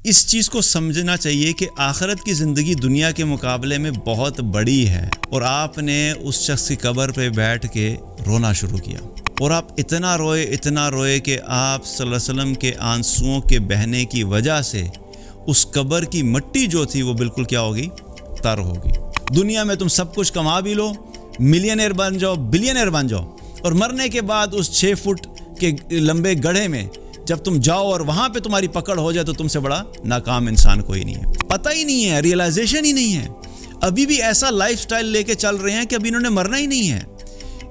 اس چیز کو سمجھنا چاہیے کہ آخرت کی زندگی دنیا کے مقابلے میں بہت بڑی ہے، اور آپ نے اس شخص کی قبر پہ بیٹھ کے رونا شروع کیا، اور آپ اتنا روئے کہ آپ صلی اللہ علیہ وسلم کے آنسوؤں کے بہنے کی وجہ سے اس قبر کی مٹی جو تھی وہ بالکل کیا ہوگی؟ تر ہوگی۔ دنیا میں تم سب کچھ کما بھی لو، ملینئر بن جاؤ، بلینئر بن جاؤ، اور مرنے کے بعد اس 6 فٹ کے لمبے گڑھے میں جب تم جاؤ اور وہاں پہ تمہاری پکڑ ہو جائے تو تم سے بڑا ناکام انسان کوئی نہیں ہے۔ پتہ ہی نہیں ہے، ریئلائزیشن ہی نہیں ہے، ابھی بھی ایسا لائف سٹائل لے کے چل رہے ہیں کہ ابھی انہوں نے مرنا ہی نہیں ہے۔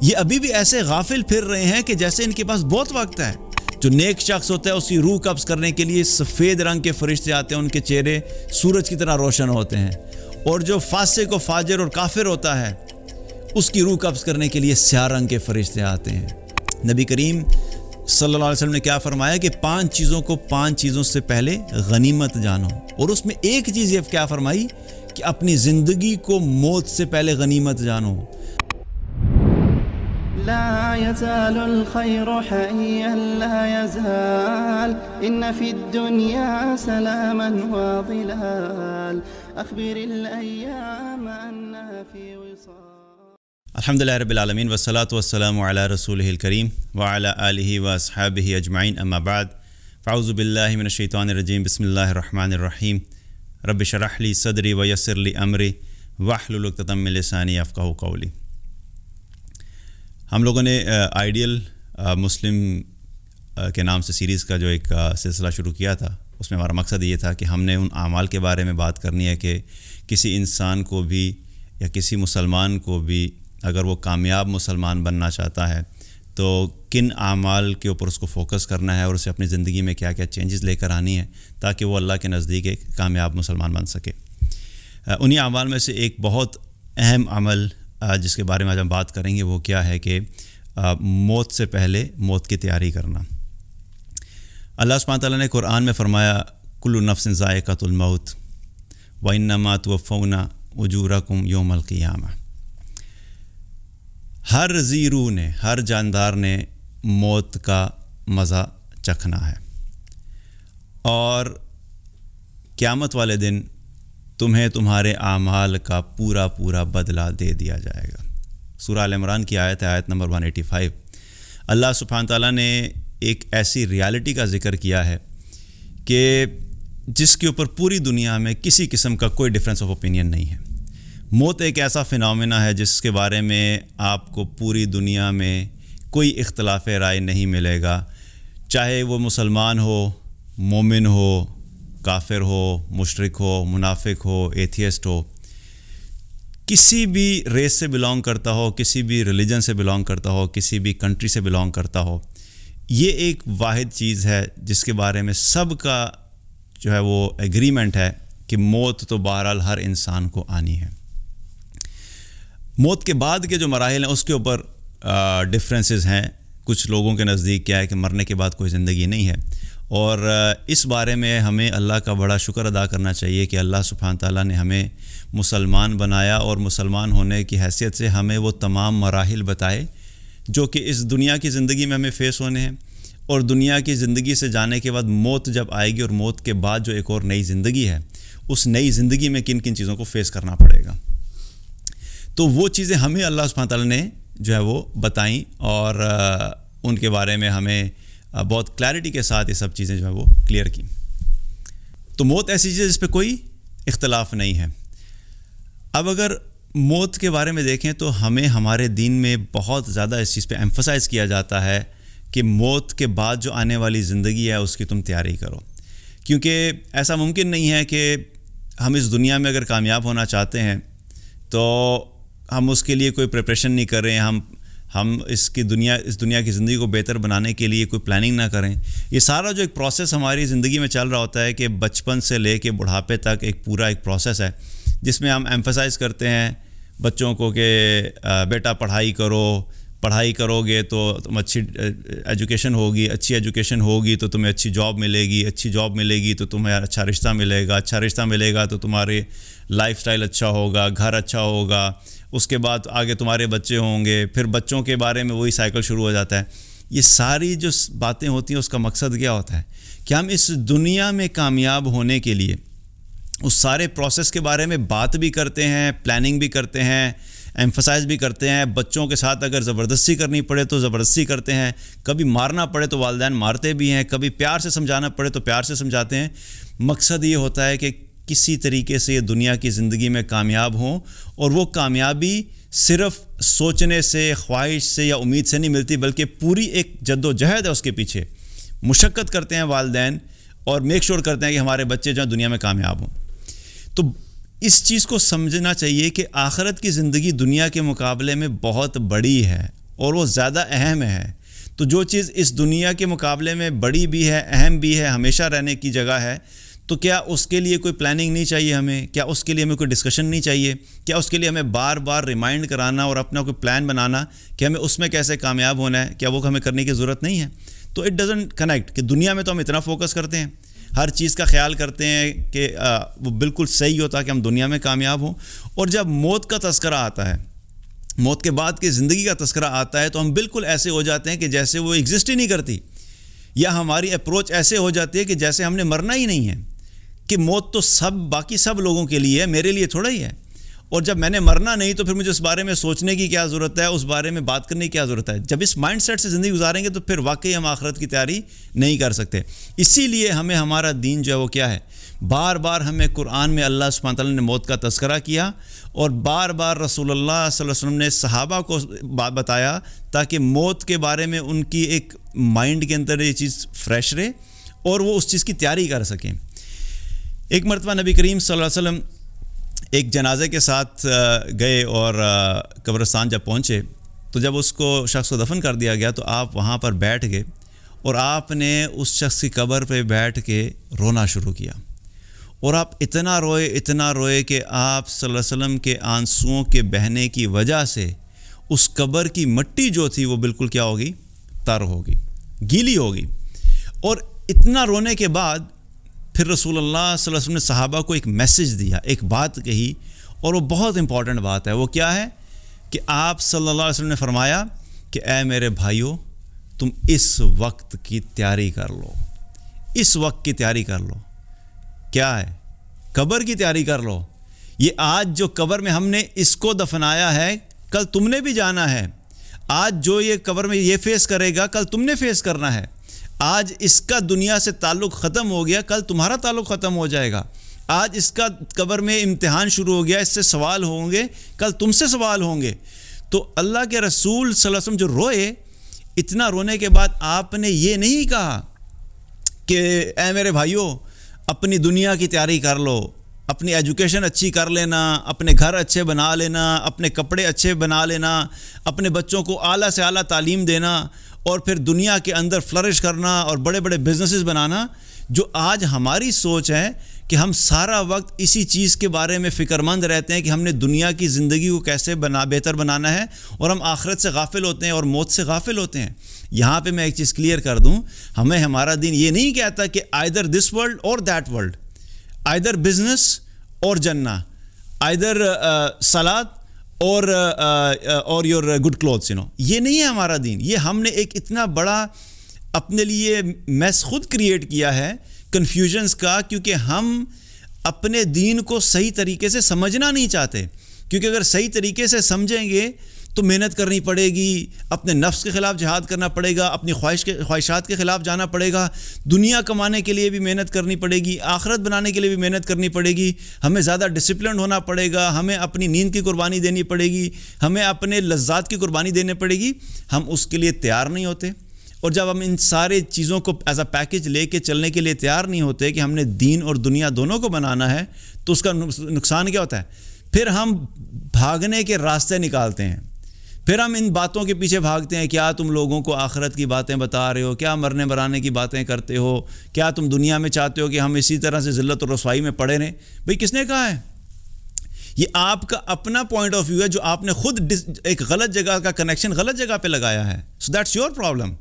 یہ ابھی بھی ایسے غافل پھر رہے ہیں کہ جیسے ان کے پاس بہت وقت ہے۔ جو نیک شخص ہوتا ہے اس کی روح قبض کرنے کے لیے سفید رنگ کے فرشتے آتے ہیں، ان کے چہرے سورج کی طرح روشن ہوتے ہیں، اور جو فاسق و فاجر اور کافر ہوتا ہے اس کی روح قبض کرنے کے لیے سیاہ رنگ کے فرشتے آتے ہیں۔ نبی کریم صلی اللہ علیہ وسلم نے کیا فرمایا کہ 5 چیزوں کو 5 چیزوں سے پہلے غنیمت جانو، اور اس میں ایک چیز یہ کیا فرمائی کہ اپنی زندگی کو موت سے پہلے غنیمت جانو۔ لا يزال الخير حيا لا يزال إن في الدنيا سلاما وظلال أخبر الأيام أنها في وصال۔ الحمدللہ رب العالمین والصلاة والسلام علی رسولہ الکریم وعلی آلہ واصحابہ اجمعین، اما بعد فاعوذ باللہ من الشیطان الرجیم، بسم اللہ الرحمن الرحیم۔ رب اشرح لی صدری ویسر لی امری واحلل عقدۃ من لسانی یفقہوا قولی۔ ہم لوگوں نے آئیڈیل مسلم کے نام سے سیریز کا جو ایک سلسلہ شروع کیا تھا، اس میں ہمارا مقصد یہ تھا کہ ہم نے ان اعمال کے بارے میں بات کرنی ہے کہ کسی انسان کو بھی یا کسی مسلمان کو بھی اگر وہ کامیاب مسلمان بننا چاہتا ہے تو کن اعمال کے اوپر اس کو فوکس کرنا ہے، اور اسے اپنی زندگی میں کیا کیا چینجز لے کر آنی ہے تاکہ وہ اللہ کے نزدیک ایک کامیاب مسلمان بن سکے۔ انہی اعمال میں سے ایک بہت اہم عمل جس کے بارے میں آج ہم بات کریں گے وہ کیا ہے کہ موت سے پہلے موت کی تیاری کرنا۔ اللہ سبحانہ تعالیٰ نے قرآن میں فرمایا کل نفس ذائقۃ الموت وانما توفون اجورکم یوم القیامہ۔ ہر ذی روح نے، ہر جاندار نے موت کا مزہ چکھنا ہے، اور قیامت والے دن تمہیں تمہارے اعمال کا پورا بدلہ دے دیا جائے گا۔ سورہ آل عمران کی آیت نمبر 185۔ اللہ سبحانہ تعالیٰ نے ایک ایسی ریالٹی کا ذکر کیا ہے کہ جس کے اوپر پوری دنیا میں کسی قسم کا کوئی ڈفرینس آف اوپینین نہیں ہے۔ موت ایک ایسا فینومینا ہے جس کے بارے میں آپ کو پوری دنیا میں کوئی اختلاف رائے نہیں ملے گا، چاہے وہ مسلمان ہو، مومن ہو، کافر ہو، مشرک ہو، منافق ہو، ایتھیسٹ ہو، کسی بھی ریس سے بلانگ کرتا ہو، کسی بھی ریلیجن سے بلانگ کرتا ہو، کسی بھی کنٹری سے بلانگ کرتا ہو، یہ ایک واحد چیز ہے جس کے بارے میں سب کا جو ہے وہ ایگریمنٹ ہے کہ موت تو بہرحال ہر انسان کو آنی ہے۔ موت کے بعد کے جو مراحل ہیں اس کے اوپر ڈفرینسز ہیں۔ کچھ لوگوں کے نزدیک کیا ہے کہ مرنے کے بعد کوئی زندگی نہیں ہے، اور اس بارے میں ہمیں اللہ کا بڑا شکر ادا کرنا چاہیے کہ اللہ سبحانہ تعالیٰ نے ہمیں مسلمان بنایا، اور مسلمان ہونے کی حیثیت سے ہمیں وہ تمام مراحل بتائے جو کہ اس دنیا کی زندگی میں ہمیں فیس ہونے ہیں، اور دنیا کی زندگی سے جانے کے بعد موت جب آئے گی، اور موت کے بعد جو ایک اور نئی زندگی ہے، اس نئی زندگی میں کن کن چیزوں کو فیس کرنا پڑے گا۔ تو وہ چیزیں ہمیں اللہ سبحانہ تعالیٰ نے جو ہے وہ بتائیں، اور ان کے بارے میں ہمیں بہت کلیئرٹی کے ساتھ یہ سب چیزیں جو ہے وہ کلیئر کی۔ تو موت ایسی چیز ہے جس پہ کوئی اختلاف نہیں ہے۔ اب اگر موت کے بارے میں دیکھیں تو ہمیں ہمارے دین میں بہت زیادہ اس چیز پہ ایمفسائز کیا جاتا ہے کہ موت کے بعد جو آنے والی زندگی ہے اس کی تم تیاری کرو، کیونکہ ایسا ممکن نہیں ہے کہ ہم اس دنیا میں اگر کامیاب ہونا چاہتے ہیں تو ہم اس کے لیے کوئی پریپریشن نہیں کر رہے ہیں، ہم اس دنیا کی زندگی کو بہتر بنانے کے لیے کوئی پلاننگ نہ کریں۔ یہ سارا جو ایک پروسیس ہماری زندگی میں چل رہا ہوتا ہے کہ بچپن سے لے کے بڑھاپے تک ایک پروسیس ہے جس میں ہم ایمفسائز کرتے ہیں بچوں کو کہ بیٹا پڑھائی کرو گے تو تم اچھی ایجوکیشن ہوگی تو تمہیں اچھی جاب ملے گی تو تمہیں اچھا رشتہ ملے گا تو تمہارے لائف سٹائل اچھا ہوگا، گھر اچھا ہوگا، اس کے بعد آگے تمہارے بچے ہوں گے، پھر بچوں کے بارے میں وہی سائیکل شروع ہو جاتا ہے۔ یہ ساری جو باتیں ہوتی ہیں اس کا مقصد کیا ہوتا ہے کہ ہم اس دنیا میں کامیاب ہونے کے لیے اس سارے پروسیس کے بارے میں بات بھی کرتے ہیں، پلاننگ بھی کرتے ہیں، ایمفسائز بھی کرتے ہیں. بچوں کے ساتھ اگر زبردستی کرنی پڑے تو زبردستی کرتے ہیں، کبھی مارنا پڑے تو والدین مارتے بھی ہیں، کبھی پیار سے سمجھانا پڑے تو پیار سے سمجھاتے ہیں. مقصد یہ ہوتا ہے کہ کسی طریقے سے یہ دنیا کی زندگی میں کامیاب ہوں، اور وہ کامیابی صرف سوچنے سے، خواہش سے یا امید سے نہیں ملتی، بلکہ پوری ایک جد و جہد ہے اس کے پیچھے. مشقت کرتے ہیں والدین اور میک شور کرتے ہیں کہ ہمارے بچے جو ہیں دنیا میں کامیاب ہوں. تو اس چیز کو سمجھنا چاہیے کہ آخرت کی زندگی دنیا کے مقابلے میں بہت بڑی ہے اور وہ زیادہ اہم ہے. تو جو چیز اس دنیا کے مقابلے میں بڑی بھی ہے، اہم بھی ہے، ہمیشہ رہنے کی جگہ ہے، تو کیا اس کے لیے کوئی پلاننگ نہیں چاہیے ہمیں؟ کیا اس کے لیے ہمیں کوئی ڈسکشن نہیں چاہیے؟ کیا اس کے لیے ہمیں بار بار ریمائنڈ کرانا اور اپنا کوئی پلان بنانا کہ ہمیں اس میں کیسے کامیاب ہونا ہے؟ کیا وہ ہمیں کرنے کی ضرورت نہیں ہے؟ تو اٹ ڈزنٹ کنیکٹ کہ دنیا میں تو ہم اتنا فوکس کرتے ہیں، ہر چیز کا خیال کرتے ہیں کہ وہ بالکل صحیح ہوتا کہ ہم دنیا میں کامیاب ہوں، اور جب موت کا تذکرہ آتا ہے، موت کے بعد کی زندگی کا تذکرہ آتا ہے، تو ہم بالکل ایسے ہو جاتے ہیں کہ جیسے وہ ایگزسٹ ہی نہیں کرتی، یا ہماری اپروچ ایسے ہو جاتی ہے کہ جیسے ہم نے مرنا ہی نہیں ہے، کہ موت تو باقی سب لوگوں کے لیے ہے، میرے لیے تھوڑا ہی ہے. اور جب میں نے مرنا نہیں تو پھر مجھے اس بارے میں سوچنے کی کیا ضرورت ہے، اس بارے میں بات کرنے کی کیا ضرورت ہے؟ جب اس مائنڈ سیٹ سے زندگی گزاریں گے تو پھر واقعی ہم آخرت کی تیاری نہیں کر سکتے. اسی لیے ہمیں ہمارا دین جو ہے وہ کیا ہے، بار بار ہمیں قرآن میں اللہ سبحانہ تعالیٰ نے موت کا تذکرہ کیا، اور بار بار رسول اللہ صلی اللہ علیہ وسلم نے صحابہ کو بات بتایا تاکہ موت کے بارے میں ان کی ایک مائنڈ کے اندر یہ چیز فریش رہے اور وہ اس چیز کی تیاری کر سکیں. ایک مرتبہ نبی کریم صلی اللہ علیہ وسلم ایک جنازے کے ساتھ گئے، اور قبرستان جب پہنچے تو جب اس کو شخص کو دفن کر دیا گیا تو آپ وہاں پر بیٹھ گئے، اور آپ نے اس شخص کی قبر پہ بیٹھ کے رونا شروع کیا، اور آپ اتنا روئے کہ آپ صلی اللہ علیہ وسلم کے آنسوؤں کے بہنے کی وجہ سے اس قبر کی مٹی جو تھی وہ بالکل کیا ہوگی، تر ہوگی، گیلی ہوگی. اور اتنا رونے کے بعد پھر رسول اللہ صلی اللہ علیہ وسلم نے صحابہ کو ایک میسج دیا، ایک بات کہی، اور وہ بہت امپورٹنٹ بات ہے. وہ کیا ہے کہ آپ صلی اللہ علیہ وسلم نے فرمایا کہ اے میرے بھائیو، تم اس وقت کی تیاری کر لو، اس وقت کی تیاری کر لو. کیا ہے؟ قبر کی تیاری کر لو. یہ آج جو قبر میں ہم نے اس کو دفنایا ہے، کل تم نے بھی جانا ہے. آج جو یہ قبر میں یہ فیس کرے گا، کل تم نے فیس کرنا ہے. آج اس کا دنیا سے تعلق ختم ہو گیا، کل تمہارا تعلق ختم ہو جائے گا. آج اس کا قبر میں امتحان شروع ہو گیا، اس سے سوال ہوں گے، کل تم سے سوال ہوں گے. تو اللہ کے رسول صلی اللہ علیہ وسلم جو روئے، اتنا رونے کے بعد آپ نے یہ نہیں کہا کہ اے میرے بھائیو اپنی دنیا کی تیاری کر لو، اپنی ایجوکیشن اچھی کر لینا، اپنے گھر اچھے بنا لینا، اپنے کپڑے اچھے بنا لینا، اپنے بچوں کو اعلیٰ سے اعلیٰ تعلیم دینا، اور پھر دنیا کے اندر فلرش کرنا اور بڑے بڑے بزنسز بنانا. جو آج ہماری سوچ ہے کہ ہم سارا وقت اسی چیز کے بارے میں فکر مند رہتے ہیں کہ ہم نے دنیا کی زندگی کو کیسے بہتر بنانا ہے، اور ہم آخرت سے غافل ہوتے ہیں اور موت سے غافل ہوتے ہیں. یہاں پہ میں ایک چیز کلیئر کر دوں، ہمیں ہمارا دین یہ نہیں کہتا کہ آئدر دس ورلڈ اور دیٹ ورلڈ، آئدر بزنس اور جنہ، آئدر صلاۃ اور یور گڈ کلوتھس، یہ نہیں ہے ہمارا دین. یہ ہم نے ایک اتنا بڑا اپنے لیے میس خود کریٹ کیا ہے کنفیوژنس کا، کیونکہ ہم اپنے دین کو صحیح طریقے سے سمجھنا نہیں چاہتے. کیونکہ اگر صحیح طریقے سے سمجھیں گے تو محنت کرنی پڑے گی، اپنے نفس کے خلاف جہاد کرنا پڑے گا، اپنی خواہشات کے خلاف جانا پڑے گا، دنیا کمانے کے لیے بھی محنت کرنی پڑے گی، آخرت بنانے کے لیے بھی محنت کرنی پڑے گی، ہمیں زیادہ ڈسپلنڈ ہونا پڑے گا، ہمیں اپنی نیند کی قربانی دینی پڑے گی، ہمیں اپنے لذات کی قربانی دینے پڑے گی. ہم اس کے لیے تیار نہیں ہوتے. اور جب ہم ان سارے چیزوں کو ایز اے پیکج لے کے چلنے کے لیے تیار نہیں ہوتے کہ ہم نے دین اور دنیا دونوں کو بنانا ہے، تو اس کا نقصان کیا ہوتا ہے؟ پھر ہم بھاگنے کے راستے نکالتے ہیں، پھر ہم ان باتوں کے پیچھے بھاگتے ہیں. کیا تم لوگوں کو آخرت کی باتیں بتا رہے ہو؟ کیا مرنے برانے کی باتیں کرتے ہو؟ کیا تم دنیا میں چاہتے ہو کہ ہم اسی طرح سے ذلت اور رسوائی میں پڑے رہیں؟ بھئی کس نے کہا ہے؟ یہ آپ کا اپنا پوائنٹ آف ویو ہے جو آپ نے خود ایک غلط جگہ کا کنیکشن غلط جگہ پہ لگایا ہے. So that's your problem.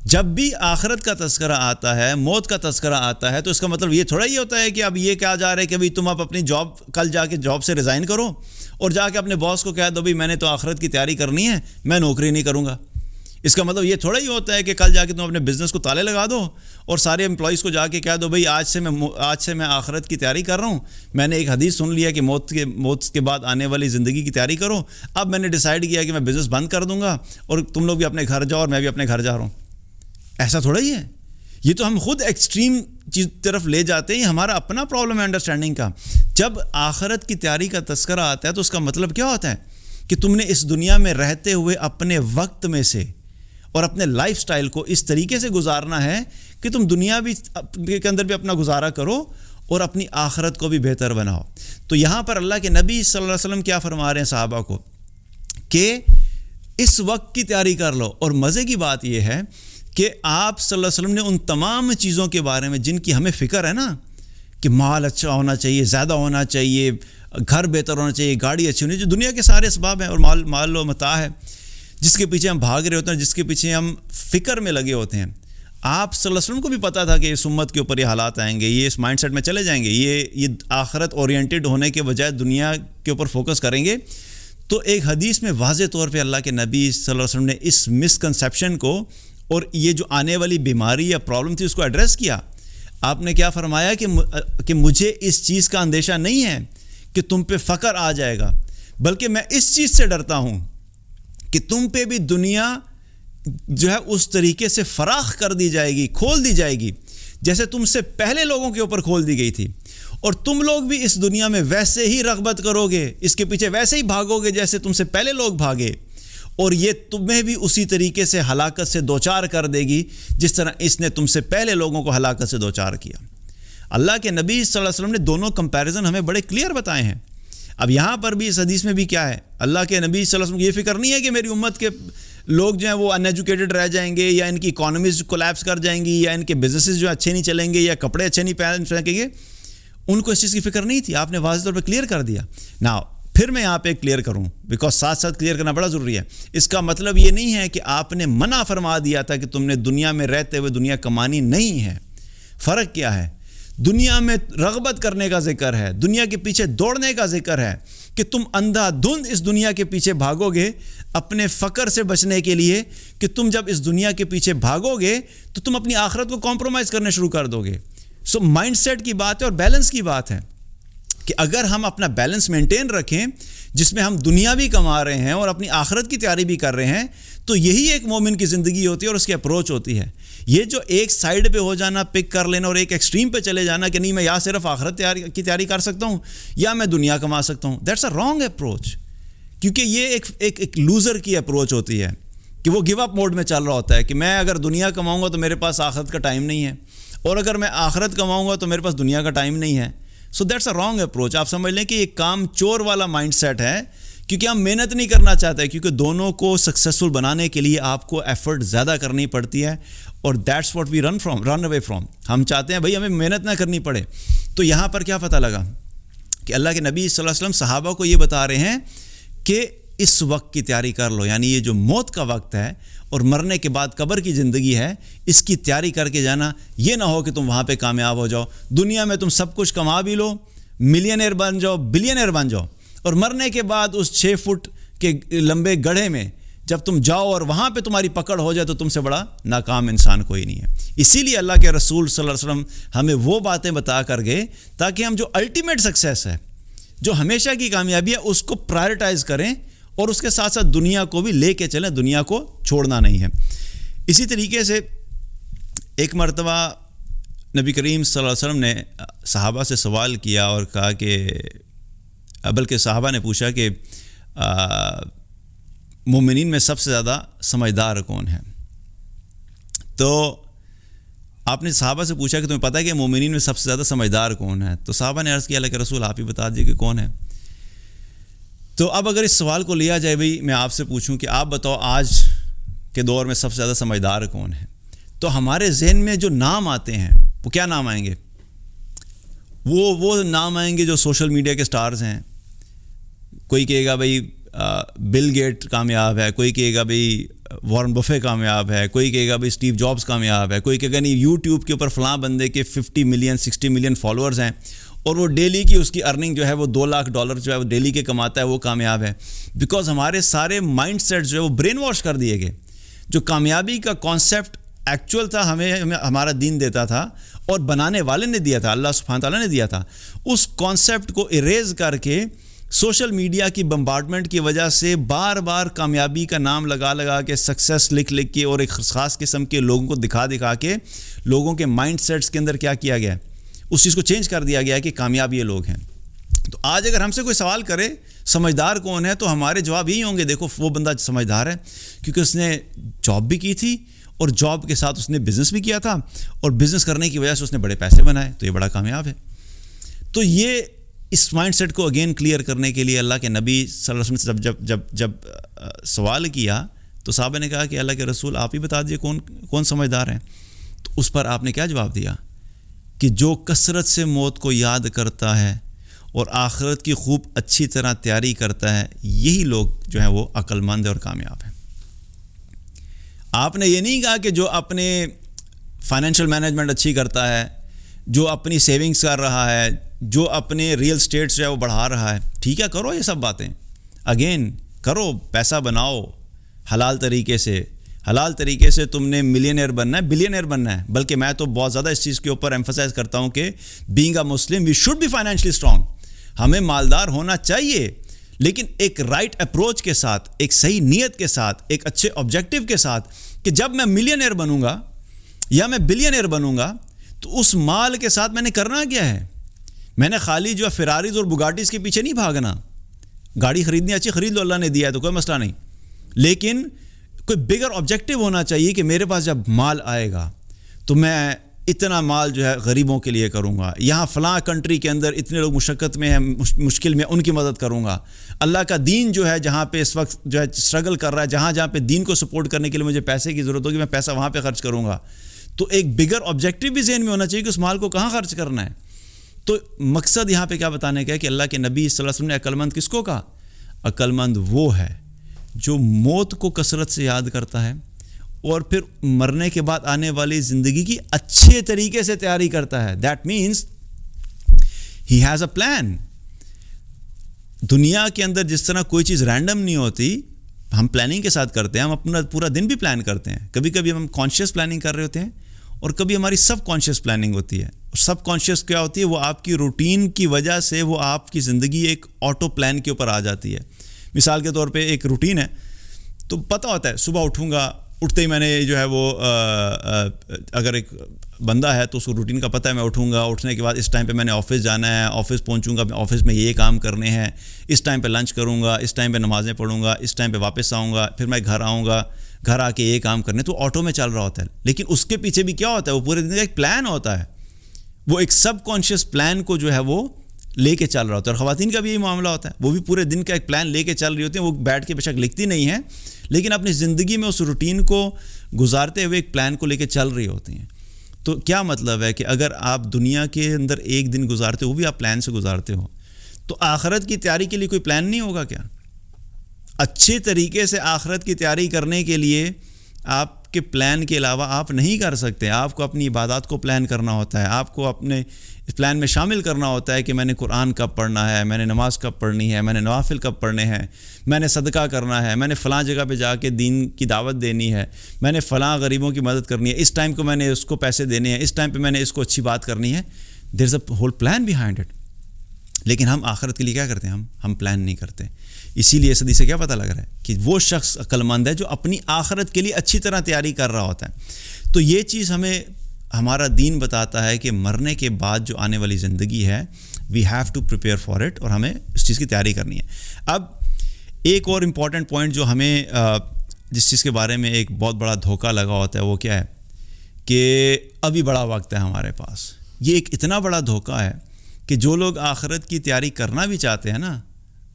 جب بھی آخرت کا تذکرہ آتا ہے، موت کا تذکرہ آتا ہے، تو اس کا مطلب یہ تھوڑا ہی ہوتا ہے کہ اب یہ کہا جا رہا ہے کہ بھئی تم اب اپنی جاب کل جا کے جاب سے ریزائن کرو اور جا کے اپنے باس کو کہہ دو بھئی میں نے تو آخرت کی تیاری کرنی ہے، میں نوکری نہیں کروں گا. اس کا مطلب یہ تھوڑا ہی ہوتا ہے کہ کل جا کے تم اپنے بزنس کو تالے لگا دو اور سارے امپلائیز کو جا کے کہہ دو بھائی آج سے میں آخرت کی تیاری کر رہا ہوں, میں نے ایک حدیث سن لیا کہ موت کے بعد آنے والی زندگی کی تیاری کرو, اب میں نے ڈیسائیڈ کیا کہ میں بزنس بند کر دوں گا اور تم لوگ بھی اپنے گھر جاؤ اور میں بھی اپنے گھر جا رہا ہوں. ایسا تھوڑا ہی ہے. یہ تو ہم خود ایکسٹریم چیز طرف لے جاتے ہیں. ہمارا اپنا پرابلم ہے انڈرسٹینڈنگ کا. جب آخرت کی تیاری کا تذکرہ آتا ہے تو اس کا مطلب کیا ہوتا ہے کہ تم نے اس دنیا میں رہتے ہوئے اپنے وقت میں سے اور اپنے لائف سٹائل کو اس طریقے سے گزارنا ہے کہ تم دنیا بھی کے اندر بھی اپنا گزارا کرو اور اپنی آخرت کو بھی بہتر بناؤ. تو یہاں پر اللہ کے نبی صلی اللہ علیہ وسلم کیا فرما رہے ہیں صحابہ کو کہ اس وقت کی تیاری کر لو. اور مزے کی بات یہ ہے کہ آپ صلی اللہ علیہ وسلم نے ان تمام چیزوں کے بارے میں جن کی ہمیں فکر ہے نا کہ مال اچھا ہونا چاہیے, زیادہ ہونا چاہیے, گھر بہتر ہونا چاہیے, گاڑی اچھی ہونی چاہیے, جو دنیا کے سارے اسباب ہیں اور مال و متاع ہے جس کے پیچھے ہم بھاگ رہے ہوتے ہیں, جس کے پیچھے ہم فکر میں لگے ہوتے ہیں. آپ صلی اللہ علیہ وسلم کو بھی پتہ تھا کہ اس امت کے اوپر یہ حالات آئیں گے, یہ اس مائنڈ سیٹ میں چلے جائیں گے, یہ آخرت اورینٹڈ ہونے کے بجائے دنیا کے اوپر فوکس کریں گے. تو ایک حدیث میں واضح طور پہ اللہ کے نبی صلی اللہ علیہ وسلم نے اس مسکنسیپشن کو اور یہ جو آنے والی بیماری یا پرابلم تھی اس کو ایڈریس کیا. آپ نے کیا فرمایا کہ مجھے اس چیز کا اندیشہ نہیں ہے کہ تم پہ فقر آ جائے گا, بلکہ میں اس چیز سے ڈرتا ہوں کہ تم پہ بھی دنیا جو ہے اس طریقے سے فراخ کر دی جائے گی, کھول دی جائے گی جیسے تم سے پہلے لوگوں کے اوپر کھول دی گئی تھی, اور تم لوگ بھی اس دنیا میں ویسے ہی رغبت کرو گے, اس کے پیچھے ویسے ہی بھاگو گے جیسے تم سے پہلے لوگ بھاگے, اور یہ تمہیں بھی اسی طریقے سے ہلاکت سے دوچار کر دے گی جس طرح اس نے تم سے پہلے لوگوں کو ہلاکت سے دوچار کیا. اللہ کے نبی صلی اللہ علیہ وسلم نے دونوں کمپیریزن ہمیں بڑے کلیئر بتائے ہیں. اب یہاں پر بھی اس حدیث میں بھی کیا ہے, اللہ کے نبی صلی اللہ علیہ وسلم کو یہ فکر نہیں ہے کہ میری امت کے لوگ جو ہیں وہ ان ایجوکیٹڈ رہ جائیں گے, یا ان کی اکانومیز کولیپس کر جائیں گی, یا ان کے بزنسز جو اچھے نہیں چلیں گے, یا کپڑے اچھے نہیں پہن سکیں گے. ان کو اس چیز کی فکر نہیں تھی. آپ نے واضح طور پہ کلیئر کر دیا. نا پھر میں یہاں پہ کلیئر کروں بیکاز ساتھ ساتھ کلیئر کرنا بڑا ضروری ہے. اس کا مطلب یہ نہیں ہے کہ آپ نے منع فرما دیا تھا کہ تم نے دنیا میں رہتے ہوئے دنیا کمانی نہیں ہے. فرق کیا ہے؟ دنیا میں رغبت کرنے کا ذکر ہے, دنیا کے پیچھے دوڑنے کا ذکر ہے کہ تم اندھا دھند اس دنیا کے پیچھے بھاگو گے اپنے فقر سے بچنے کے لیے, کہ تم جب اس دنیا کے پیچھے بھاگو گے تو تم اپنی آخرت کو کمپرومائز کرنے شروع کر دو گے. سو مائنڈ سیٹ کی بات ہے اور بیلنس کی بات ہے کہ اگر ہم اپنا بیلنس مینٹین رکھیں جس میں ہم دنیا بھی کما رہے ہیں اور اپنی آخرت کی تیاری بھی کر رہے ہیں, تو یہی ایک مومن کی زندگی ہوتی ہے اور اس کی اپروچ ہوتی ہے. یہ جو ایک سائیڈ پہ ہو جانا, پک کر لینا اور ایک ایکسٹریم پہ چلے جانا کہ نہیں میں یا صرف آخرت کی تیاری کر سکتا ہوں یا میں دنیا کما سکتا ہوں, دیٹس اے رانگ اپروچ. کیونکہ یہ ایک لوزر کی اپروچ ہوتی ہے کہ وہ گیو اپ موڈ میں چل رہا ہوتا ہے کہ میں اگر دنیا کماؤں گا تو میرے پاس آخرت کا ٹائم نہیں ہے, اور اگر میں آخرت کماؤں گا تو میرے پاس دنیا کا ٹائم نہیں ہے. So that's a wrong approach. آپ سمجھ لیں کہ یہ کام چور والا مائنڈ سیٹ ہے, کیونکہ ہم محنت نہیں کرنا چاہتے, کیونکہ دونوں کو سکسیسفل بنانے کے لیے آپ کو ایفرٹ زیادہ کرنی پڑتی ہے, اور that's what we run away from. ہم چاہتے ہیں بھائی ہمیں محنت نہ کرنی پڑے. تو یہاں پر کیا پتہ لگا کہ اللہ کے نبی صلی اللہ علیہ وسلم صحابہ کو یہ بتا رہے ہیں کہ اس وقت کی تیاری کر لو, یعنی یہ جو موت کا وقت ہے اور مرنے کے بعد قبر کی زندگی ہے, اس کی تیاری کر کے جانا. یہ نہ ہو کہ تم وہاں پہ کامیاب ہو جاؤ, دنیا میں تم سب کچھ کما بھی لو, ملینئر بن جاؤ, بلینئر بن جاؤ, اور مرنے کے بعد اس 6 فٹ کے لمبے گڑھے میں جب تم جاؤ اور وہاں پہ تمہاری پکڑ ہو جائے تو تم سے بڑا ناکام انسان کوئی نہیں ہے. اسی لیے اللہ کے رسول صلی اللہ علیہ وسلم ہمیں وہ باتیں بتا کر گئے تاکہ ہم جو الٹیمیٹ سکسیس ہے, جو ہمیشہ کی کامیابی ہے, اس کو پرائرٹائز کریں اور اس کے ساتھ ساتھ دنیا کو بھی لے کے چلیں, دنیا کو چھوڑنا نہیں ہے. اسی طریقے سے ایک مرتبہ نبی کریم صلی اللہ علیہ وسلم نے صحابہ سے سوال کیا اور کہا کہ بلکہ صحابہ نے پوچھا کہ مومنین میں سب سے زیادہ سمجھدار کون ہے؟ تو آپ نے صحابہ سے پوچھا کہ تمہیں پتہ ہے کہ مومنین میں سب سے زیادہ سمجھدار کون ہے؟ تو صحابہ نے عرض کیا اللہ کے رسول آپ ہی بتا دیجیے کہ کون ہے. تو اب اگر اس سوال کو لیا جائے بھئی میں آپ سے پوچھوں کہ آپ بتاؤ آج کے دور میں سب سے زیادہ سمجھدار کون ہے, تو ہمارے ذہن میں جو نام آتے ہیں وہ کیا نام آئیں گے؟ وہ نام آئیں گے جو سوشل میڈیا کے سٹارز ہیں. کوئی کہے گا بھئی بل گیٹ کامیاب ہے, کوئی کہے گا بھئی وارن بفے کامیاب ہے, کوئی کہے گا بھئی اسٹیو جابز کامیاب ہے, کوئی کہے گا نہیں یوٹیوب کے اوپر فلاں بندے کے 50 ملین 60 ملین فالوورز ہیں اور وہ ڈیلی کی اس کی ارننگ جو ہے وہ $2 لاکھ جو ہے وہ ڈیلی کے کماتا ہے, وہ کامیاب ہے. بیکاز ہمارے سارے مائنڈ سیٹ جو ہے وہ برین واش کر دیے گئے. جو کامیابی کا کانسیپٹ ایکچوئل تھا ہمیں ہمارا دین دیتا تھا اور بنانے والے نے دیا تھا, اللہ سبحانہ تعالیٰ نے دیا تھا, اس کانسیپٹ کو اریز کر کے سوشل میڈیا کی بمبارڈمنٹ کی وجہ سے بار بار کامیابی کا نام لگا کے, سکسیس لکھ کے اور ایک خاص قسم کے لوگوں کو دکھا کے لوگوں کے مائنڈ سیٹس کے اندر کیا کیا گیا ہے, اس چیز کو چینج کر دیا گیا ہے کہ کامیاب یہ لوگ ہیں. تو آج اگر ہم سے کوئی سوال کرے سمجھدار کون ہے, تو ہمارے جواب یہی ہوں گے, دیکھو وہ بندہ سمجھدار ہے کیونکہ اس نے جاب بھی کی تھی اور جاب کے ساتھ اس نے بزنس بھی کیا تھا اور بزنس کرنے کی وجہ سے اس نے بڑے پیسے بنائے, تو یہ بڑا کامیاب ہے. تو یہ اس مائنڈ سیٹ کو اگین کلیئر کرنے کے لیے اللہ کے نبی صلی اللہ علیہ وسلم سے جب سوال کیا تو صحابہ نے کہا کہ اللہ کے رسول آپ ہی بتا دیجیے کون سمجھدار ہیں. تو اس پر آپ نے کیا جواب دیا کہ جو کثرت سے موت کو یاد کرتا ہے اور آخرت کی خوب اچھی طرح تیاری کرتا ہے, یہی لوگ جو ہیں وہ عقل مند اور کامیاب ہیں. آپ نے یہ نہیں کہا کہ جو اپنے فائنینشیل مینجمنٹ اچھی کرتا ہے, جو اپنی سیونگز کر رہا ہے, جو اپنے ریئل اسٹیٹس جو ہے وہ بڑھا رہا ہے, ٹھیک ہے کرو یہ سب باتیں, اگین کرو, پیسہ بناؤ حلال طریقے سے تم نے ملینئر بننا ہے, بلینئر بننا ہے. بلکہ میں تو بہت زیادہ اس چیز کے اوپر ایمفسائز کرتا ہوں کہ being a Muslim we should be financially strong, ہمیں مالدار ہونا چاہیے لیکن ایک رائٹ اپروچ کے ساتھ, ایک صحیح نیت کے ساتھ, ایک اچھے آبجیکٹیو کے ساتھ کہ جب میں ملینئر بنوں گا یا میں بلینئر بنوں گا تو اس مال کے ساتھ میں نے کرنا کیا ہے. میں نے خالی جو فرارز اور بگاٹیز کے پیچھے نہیں بھاگنا, گاڑی خریدنی اچھی خرید لو, اللہ نے دیا ہے تو کوئی مسئلہ نہیں, لیکن کوئی بگر آبجیکٹیو ہونا چاہیے کہ میرے پاس جب مال آئے گا تو میں اتنا مال جو ہے غریبوں کے لیے کروں گا, یہاں فلاں کنٹری کے اندر اتنے لوگ مشقت میں ہیں, مشکل میں, ان کی مدد کروں گا. اللہ کا دین جو ہے جہاں پہ اس وقت جو ہے اسٹرگل کر رہا ہے, جہاں پہ دین کو سپورٹ کرنے کے لیے مجھے پیسے کی ضرورت ہوگی, میں پیسہ وہاں پہ خرچ کروں گا. تو ایک بگر آبجیکٹیو بھی ذہن میں ہونا چاہیے کہ اس مال کو کہاں خرچ کرنا ہے. تو مقصد یہاں پہ کیا بتانے کا ہے کہ اللہ کے نبی صلی اللہ علیہ وسلم نے عقل مند کس کو کہا؟ عقل مند وہ ہے جو موت کو کثرت سے یاد کرتا ہے اور پھر مرنے کے بعد آنے والی زندگی کی اچھے طریقے سے تیاری کرتا ہے. That means he has a plan. دنیا کے اندر جس طرح کوئی چیز رینڈم نہیں ہوتی, ہم پلاننگ کے ساتھ کرتے ہیں, ہم اپنا پورا دن بھی پلان کرتے ہیں. کبھی کبھی ہم کانشیس پلاننگ کر رہے ہوتے ہیں اور کبھی ہماری سب کانشیس پلاننگ ہوتی ہے. سب کانشیس کیا ہوتی ہے؟ وہ آپ کی روٹین کی وجہ سے وہ آپ کی زندگی ایک آٹو پلان کے اوپر آ جاتی ہے. مثال کے طور پہ ایک روٹین ہے تو پتہ ہوتا ہے صبح اٹھوں گا, اٹھتے ہی میں نے جو ہے وہ اگر ایک بندہ ہے تو اس کو روٹین کا پتہ ہے, میں اٹھوں گا, اٹھنے کے بعد اس ٹائم پہ میں نے آفس جانا ہے, آفس پہنچوں گا, آفس میں یہ کام کرنے ہیں, اس ٹائم پہ لنچ کروں گا, اس ٹائم پہ نمازیں پڑھوں گا, اس ٹائم پہ واپس آؤں گا, پھر میں گھر آؤں گا, گھر آ کے یہ کام کرنے. تو آٹو میں چل رہا ہوتا ہے, لیکن اس کے پیچھے بھی کیا ہوتا ہے؟ وہ پورے دن کا ایک پلان ہوتا ہے, وہ ایک سب کانشیس پلان کو جو ہے وہ لے کے چل رہا ہوتا ہے. اور خواتین کا بھی یہی معاملہ ہوتا ہے, وہ بھی پورے دن کا ایک پلان لے کے چل رہی ہوتی ہیں. وہ بیٹھ کے بے شک لکھتی نہیں ہیں لیکن اپنی زندگی میں اس روٹین کو گزارتے ہوئے ایک پلان کو لے کے چل رہی ہوتی ہیں. تو کیا مطلب ہے کہ اگر آپ دنیا کے اندر ایک دن گزارتے ہو, وہ بھی آپ پلان سے گزارتے ہو, تو آخرت کی تیاری کے لیے کوئی پلان نہیں ہوگا کیا؟ اچھے طریقے سے آخرت کی تیاری کرنے کے لیے آپ کے پلان کے علاوہ آپ نہیں کر سکتے. آپ کو اپنی عبادات کو پلان کرنا ہوتا ہے, آپ کو اپنے اس پلان میں شامل کرنا ہوتا ہے کہ میں نے قرآن کب پڑھنا ہے, میں نے نماز کب پڑھنی ہے, میں نے نوافل کب پڑھنے ہیں, میں نے صدقہ کرنا ہے, میں نے فلاں جگہ پہ جا کے دین کی دعوت دینی ہے, میں نے فلاں غریبوں کی مدد کرنی ہے, اس ٹائم کو میں نے اس کو پیسے دینے ہیں, اس ٹائم پہ میں نے اس کو اچھی بات کرنی ہے. There is a whole plan behind it. لیکن ہم آخرت کے لیے کیا کرتے ہیں؟ ہم پلان نہیں کرتے. اسی لیے اس حدیث سے کیا پتہ لگ رہا ہے کہ وہ شخص عقل مند ہے جو اپنی آخرت کے لیے اچھی طرح تیاری کر رہا ہوتا ہے. تو یہ چیز ہمیں ہمارا دین بتاتا ہے کہ مرنے کے بعد جو آنے والی زندگی ہے, we have to prepare for it, اور ہمیں اس چیز کی تیاری کرنی ہے. اب ایک اور امپورٹنٹ پوائنٹ جو ہمیں جس چیز کے بارے میں ایک بہت بڑا دھوکہ لگا ہوتا ہے وہ کیا ہے کہ ابھی بڑا وقت ہے ہمارے پاس. یہ ایک اتنا بڑا دھوکہ ہے کہ جو لوگ آخرت کی تیاری کرنا بھی چاہتے ہیں نا,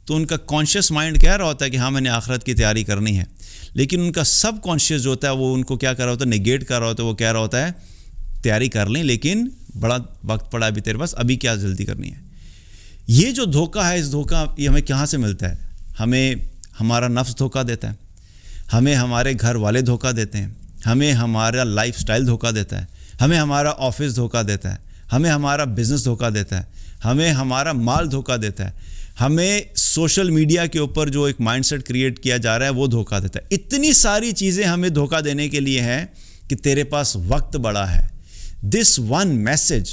تو ان کا کانشیس مائنڈ کہہ رہا ہوتا ہے کہ ہاں میں نے آخرت کی تیاری کرنی ہے, لیکن ان کا سب کانشیس جو ہوتا ہے وہ ان کو کیا کر رہا ہوتا ہے؟ نیگیٹ کر رہا ہوتا ہے. وہ کہہ رہا ہوتا ہے تیاری کر لیں لیکن بڑا وقت پڑا ابھی تیرے پاس, ابھی کیا جلدی کرنی ہے. یہ جو دھوکہ ہے, اس دھوکہ یہ ہمیں کہاں سے ملتا ہے؟ ہمیں ہمارا نفس دھوکہ دیتا ہے, ہمیں ہمارے گھر والے دھوکہ دیتے ہیں, ہمیں ہمارا لائف سٹائل دھوکہ دیتا ہے, ہمیں ہمارا آفس دھوکہ دیتا ہے, ہمیں ہمارا بزنس دھوکہ دیتا ہے, ہمیں ہمارا مال دھوکہ دیتا ہے, ہمیں سوشل میڈیا کے اوپر جو ایک مائنڈ سیٹ کریٹ کیا جا رہا ہے وہ دھوکہ دیتا ہے. اتنی ساری چیزیں ہمیں دھوکہ دینے کے لیے ہیں کہ تیرے پاس وقت بڑا ہے. دس ون میسج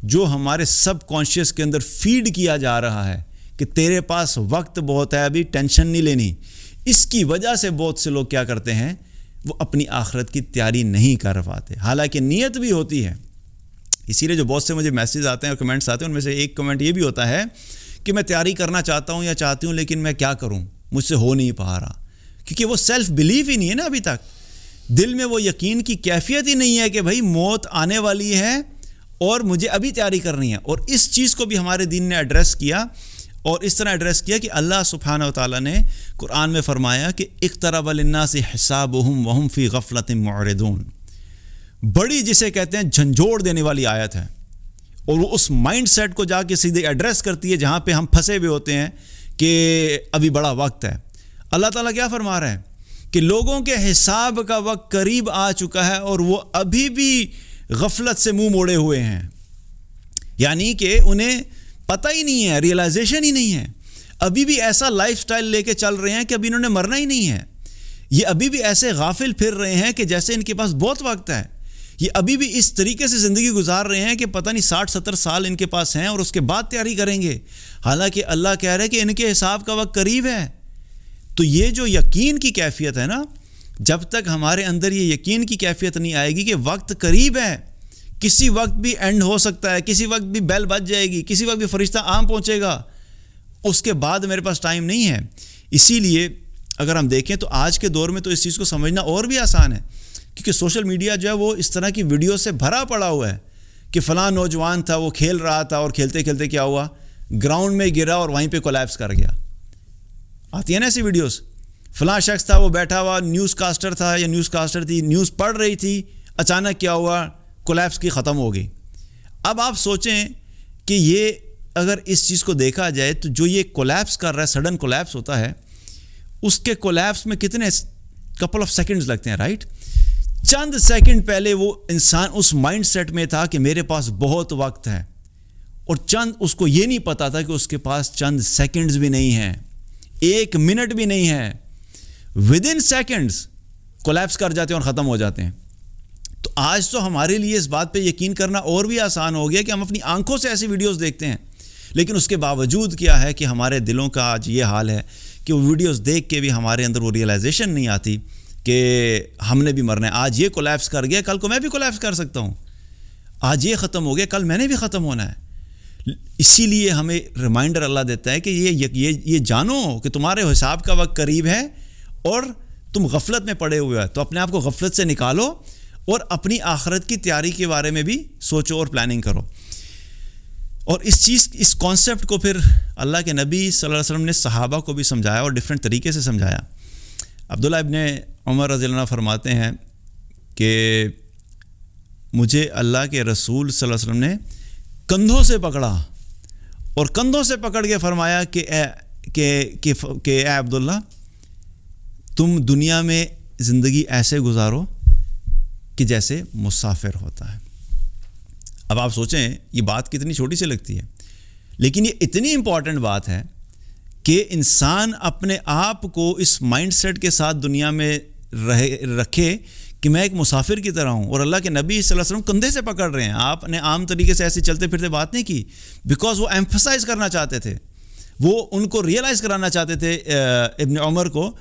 جو ہمارے سب کانشیس کے اندر فیڈ کیا جا رہا ہے کہ تیرے پاس وقت بہت ہے, ابھی ٹینشن نہیں لینی, اس کی وجہ سے بہت سے لوگ کیا کرتے ہیں, وہ اپنی آخرت کی تیاری نہیں کر پاتے, حالانکہ نیت بھی ہوتی ہے. اسی لیے جو بہت سے مجھے میسیج آتے ہیں اور کمنٹس آتے ہیں, ان میں سے ایک کمنٹ یہ بھی ہوتا ہے کہ میں تیاری کرنا چاہتا ہوں یا چاہتی ہوں, لیکن میں کیا کروں, مجھ سے ہو نہیں پا رہا, کیونکہ وہ سیلف بلیف ہی نہیں ہے نا ابھی تک. دل میں وہ یقین کی کیفیت ہی نہیں ہے کہ بھائی موت آنے والی ہے اور مجھے ابھی تیاری کرنی ہے. اور اس چیز کو بھی ہمارے دین نے ایڈریس کیا, اور اس طرح ایڈریس کیا کہ اللہ سبحانہ و تعالیٰ نے قرآن میں فرمایا کہ اقترب للناس حسابهم وهم فی غفلۃ معرضون. بڑی جسے کہتے ہیں جھنجھوڑ دینے والی آیت ہے, اور وہ اس مائنڈ سیٹ کو جا کے سیدھے ایڈریس کرتی ہے جہاں پہ ہم پھنسے ہوئے ہوتے ہیں کہ ابھی بڑا وقت ہے. اللہ تعالیٰ کیا فرما رہا ہے کہ لوگوں کے حساب کا وقت قریب آ چکا ہے اور وہ ابھی بھی غفلت سے منہ موڑے ہوئے ہیں, یعنی کہ انہیں پتہ ہی نہیں ہے, ریئلائزیشن ہی نہیں ہے, ابھی بھی ایسا لائف سٹائل لے کے چل رہے ہیں کہ ابھی انہوں نے مرنا ہی نہیں ہے. یہ ابھی بھی ایسے غافل پھر رہے ہیں کہ جیسے ان کے پاس بہت وقت ہے. یہ ابھی بھی اس طریقے سے زندگی گزار رہے ہیں کہ پتہ نہیں 60-70 سال ان کے پاس ہیں اور اس کے بعد تیاری کریں گے, حالانکہ اللہ کہہ رہا ہے کہ ان کے حساب کا وقت قریب ہے. تو یہ جو یقین کی کیفیت ہے نا, جب تک ہمارے اندر یہ یقین کی کیفیت نہیں آئے گی کہ وقت قریب ہے, کسی وقت بھی اینڈ ہو سکتا ہے, کسی وقت بھی بیل بج جائے گی, کسی وقت بھی فرشتہ عام پہنچے گا, اس کے بعد میرے پاس ٹائم نہیں ہے. اسی لیے اگر ہم دیکھیں تو آج کے دور میں تو اس چیز کو سمجھنا اور بھی آسان ہے, کیونکہ سوشل میڈیا جو ہے وہ اس طرح کی ویڈیو سے بھرا پڑا ہوا ہے کہ فلاں نوجوان تھا, وہ کھیل رہا تھا اور کھیلتے کھیلتے کیا ہوا, گراؤنڈ میں گرا اور وہیں پہ کولیپس کر گیا. آتی ہیں نا ایسی ویڈیوز. فلاں شخص تھا, وہ بیٹھا ہوا نیوز کاسٹر تھا یا نیوز کاسٹر تھی, نیوز پڑھ رہی تھی, اچانک کیا ہوا, کولیپس کی ختم ہو گئی. اب آپ سوچیں کہ یہ اگر اس چیز کو دیکھا جائے تو جو یہ کولیپس کر رہا ہے, سڈن کولیپس ہوتا ہے, اس کے کولیپس میں کتنے کپل آف سیکنڈز لگتے ہیں, رائٹ. چند سیکنڈ پہلے وہ انسان اس مائنڈ سیٹ میں تھا کہ میرے پاس بہت وقت ہے, اور اس کو یہ نہیں پتا تھا کہ اس کے پاس چند سیکنڈز بھی نہیں ہیں, 1 منٹ بھی نہیں ہے. ود ان سیکنڈز کولیپس کر جاتے ہیں اور ختم ہو جاتے ہیں. تو آج تو ہمارے لیے اس بات پہ یقین کرنا اور بھی آسان ہو گیا کہ ہم اپنی آنکھوں سے ایسی ویڈیوز دیکھتے ہیں, لیکن اس کے باوجود کیا ہے کہ ہمارے دلوں کا آج یہ حال ہے کہ وہ ویڈیوز دیکھ کے بھی ہمارے اندر وہ ریئلائزیشن نہیں آتی کہ ہم نے بھی مرنا ہے. آج یہ کولیپس کر گیا, کل کو میں بھی کولیپس کر سکتا ہوں. آج یہ ختم ہو گیا, کل میں نے بھی ختم ہونا ہے. اسی لیے ہمیں ریمائنڈر اللہ دیتا ہے کہ یہ جانو کہ تمہارے حساب کا وقت قریب ہے اور تم غفلت میں پڑے ہوئے ہو, تو اپنے آپ کو غفلت سے نکالو اور اپنی آخرت کی تیاری کے بارے میں بھی سوچو اور پلاننگ کرو. اور اس کانسیپٹ کو پھر اللہ کے نبی صلی اللہ علیہ وسلم نے صحابہ کو بھی سمجھایا اور ڈیفرنٹ طریقے سے سمجھایا. عبداللہ ابن عمر رضی اللہ عنہ فرماتے ہیں کہ مجھے اللہ کے رسول صلی اللہ علیہ وسلم نے کندھوں سے پکڑا اور کندھوں سے پکڑ کے فرمایا کہ اے عبداللہ, تم دنیا میں زندگی ایسے گزارو کہ جیسے مسافر ہوتا ہے. اب آپ سوچیں یہ بات کتنی چھوٹی سی لگتی ہے, لیکن یہ اتنی امپورٹنٹ بات ہے کہ انسان اپنے آپ کو اس مائنڈ سیٹ کے ساتھ دنیا میں رکھے کہ میں ایک مسافر کی طرح ہوں. اور اللہ کے نبی صلی اللہ علیہ وسلم کندھے سے پکڑ رہے ہیں. آپ نے عام طریقے سے ایسے چلتے پھرتے بات نہیں کی, بیکاز وہ ایمفسائز کرنا چاہتے تھے, وہ ان کو ریئلائز کرانا چاہتے تھے ابن عمر کو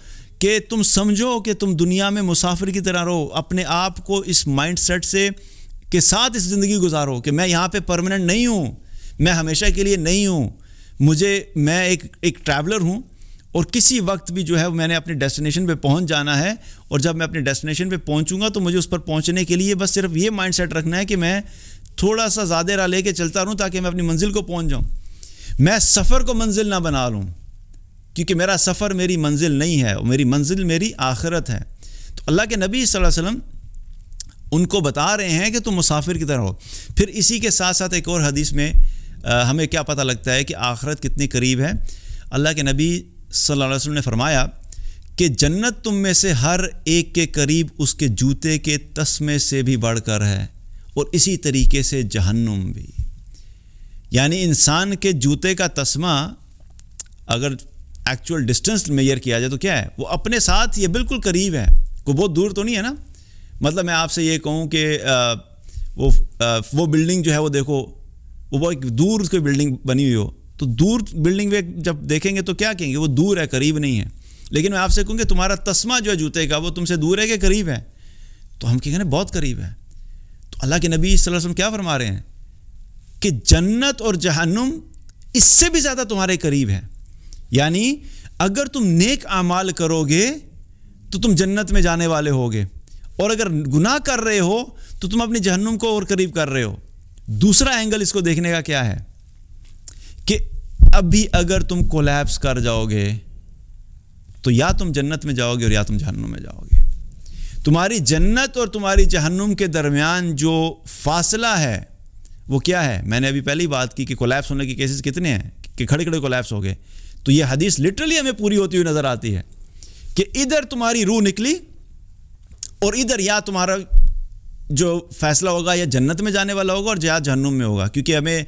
کہ تم سمجھو کہ تم دنیا میں مسافر کی طرح رہو. اپنے آپ کو اس مائنڈ سیٹ سے کے ساتھ اس زندگی گزارو کہ میں یہاں پہ پرماننٹ نہیں ہوں, میں ہمیشہ کے لیے نہیں ہوں, میں ایک ٹریولر ہوں اور کسی وقت بھی جو ہے میں نے اپنی ڈیسٹینیشن پہ پہنچ جانا ہے, اور جب میں اپنی ڈیسٹینیشن پہ پہنچوں گا تو مجھے اس پر پہنچنے کے لیے بس صرف یہ مائنڈ سیٹ رکھنا ہے کہ میں تھوڑا سا زیادہ راہ لے کے چلتا رہوں تاکہ میں اپنی منزل کو پہنچ جاؤں. میں سفر کو منزل نہ بنا لوں, کیونکہ میرا سفر میری منزل نہیں ہے, اور میری منزل میری آخرت ہے. تو اللہ کے نبی صلی اللہ علیہ وسلم ان کو بتا رہے ہیں کہ تم مسافر کی طرح ہو. پھر اسی کے ساتھ ساتھ ایک اور حدیث میں ہمیں کیا پتہ لگتا ہے کہ آخرت کتنی قریب ہے. اللہ کے نبی صلی اللہ علیہ وسلم نے فرمایا کہ جنت تم میں سے ہر ایک کے قریب اس کے جوتے کے تسمے سے بھی بڑھ کر ہے, اور اسی طریقے سے جہنم بھی. یعنی انسان کے جوتے کا تسمہ اگر ایکچوئل ڈسٹنس میئر کیا جائے تو کیا ہے، وہ اپنے ساتھ یہ بالکل قریب ہے، کوئی بہت دور تو نہیں ہے نا. مطلب میں آپ سے یہ کہوں کہ وہ بلڈنگ جو ہے وہ دیکھو، وہ بہت دور کوئی بلڈنگ بنی ہوئی ہو تو دور بلڈنگ میں جب دیکھیں گے تو کیا کہیں گے، وہ دور ہے، قریب نہیں ہے. لیکن میں آپ سے کہوں کہ تمہارا تسمہ جو ہے جوتے کا وہ تم سے دور ہے کہ قریب ہے، تو ہم کہیں گے نا بہت قریب ہے. تو اللہ کے نبی صلی اللہ علیہ وسلم کیا فرما رہے ہیں کہ جنت اور جہنم اس سے بھی زیادہ تمہارے قریب ہے. یعنی اگر تم نیک اعمال کرو گے تو تم جنت میں جانے والے ہوگے، اور اگر گناہ کر رہے ہو تو تم اپنی جہنم کو اور قریب کر رہے ہو. دوسرا اینگل اس کو دیکھنے کا کیا ہے کہ ابھی اگر تم کولیپس کر جاؤ گے تو یا تم جنت میں جاؤ گے اور یا تم جہنم میں جاؤ گے. تمہاری جنت اور تمہاری جہنم کے درمیان جو فاصلہ ہے وہ کیا ہے؟ میں نے ابھی پہلی بات کی کہ کولیپس ہونے کے کیسز کتنے ہیں کہ کھڑے کھڑے کولیپس ہو گئے. تو یہ حدیث لٹرلی ہمیں پوری ہوتی ہوئی نظر آتی ہے کہ ادھر تمہاری روح نکلی اور ادھر یا تمہارا جو فیصلہ ہوگا یا جنت میں جانے والا ہوگا اور یا جہنم میں ہوگا. کیونکہ ہمیں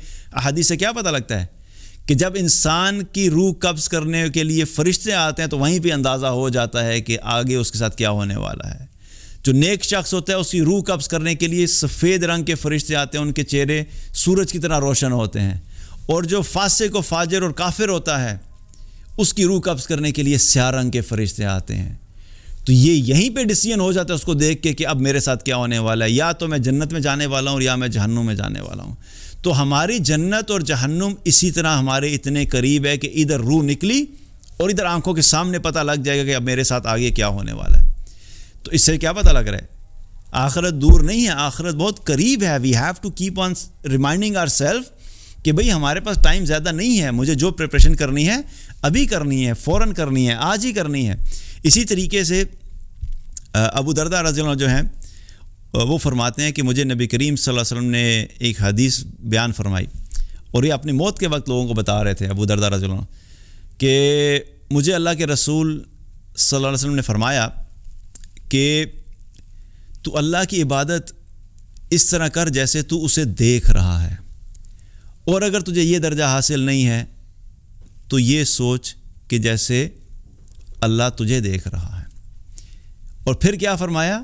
حدیث سے کیا پتہ لگتا ہے کہ جب انسان کی روح قبض کرنے کے لیے فرشتے آتے ہیں تو وہیں پہ اندازہ ہو جاتا ہے کہ آگے اس کے ساتھ کیا ہونے والا ہے. جو نیک شخص ہوتا ہے اس کی روح قبض کرنے کے لیے سفید رنگ کے فرشتے آتے ہیں، ان کے چہرے سورج کی طرح روشن ہوتے ہیں. اور جو فاسق و فاجر اور کافر ہوتا ہے اس کی روح قبض کرنے کے لیے سیاہ رنگ کے فرشتے آتے ہیں. تو یہ یہیں پہ ڈیسیژن ہو جاتا ہے اس کو دیکھ کے کہ اب میرے ساتھ کیا ہونے والا ہے، یا تو میں جنت میں جانے والا ہوں یا میں جہنم میں جانے والا ہوں. تو ہماری جنت اور جہنم اسی طرح ہمارے اتنے قریب ہے کہ ادھر روح نکلی اور ادھر آنکھوں کے سامنے پتہ لگ جائے گا کہ اب میرے ساتھ آگے کیا ہونے والا ہے. تو اس سے کیا پتہ لگ رہا ہے؟ آخرت دور نہیں ہے، آخرت بہت قریب ہے. We have to keep on reminding our self کہ بھئی ہمارے پاس ٹائم زیادہ نہیں ہے، مجھے جو پریپریشن کرنی ہے ابھی کرنی ہے، فوراً کرنی ہے، آج ہی کرنی ہے. اسی طریقے سے ابو درداء رضی اللہ عنہ جو ہیں وہ فرماتے ہیں کہ مجھے نبی کریم صلی اللہ علیہ وسلم نے ایک حدیث بیان فرمائی، اور یہ اپنی موت کے وقت لوگوں کو بتا رہے تھے ابو درداء رضی اللہ عنہ کہ مجھے اللہ کے رسول صلی اللہ علیہ وسلم نے فرمایا کہ تو اللہ کی عبادت اس طرح کر جیسے تو اسے دیکھ رہا ہے، اور اگر تجھے یہ درجہ حاصل نہیں ہے تو یہ سوچ کہ جیسے اللہ تجھے دیکھ رہا ہے. اور پھر کیا فرمایا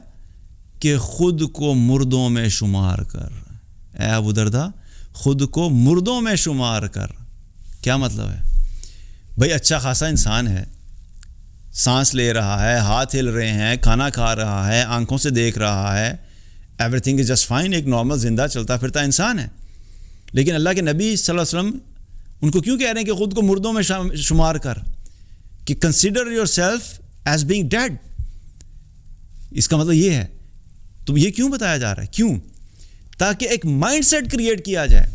کہ خود کو مردوں میں شمار کر. اے ابو درداء، خود کو مردوں میں شمار کر. کیا مطلب ہے؟ بھئی اچھا خاصا انسان ہے، سانس لے رہا ہے، ہاتھ ہل رہے ہیں، کھانا کھا رہا ہے، آنکھوں سے دیکھ رہا ہے، everything is just fine, ایک نارمل زندہ چلتا پھرتا انسان ہے. لیکن اللہ کے نبی صلی اللہ علیہ وسلم ان کو کیوں کہہ رہے ہیں کہ خود کو مردوں میں شمار کر، کہ consider yourself as being dead. اس کا مطلب یہ ہے. تو یہ کیوں بتایا جا رہا ہے؟ کیوں؟ تاکہ ایک مائنڈ سیٹ کریٹ کیا جائے.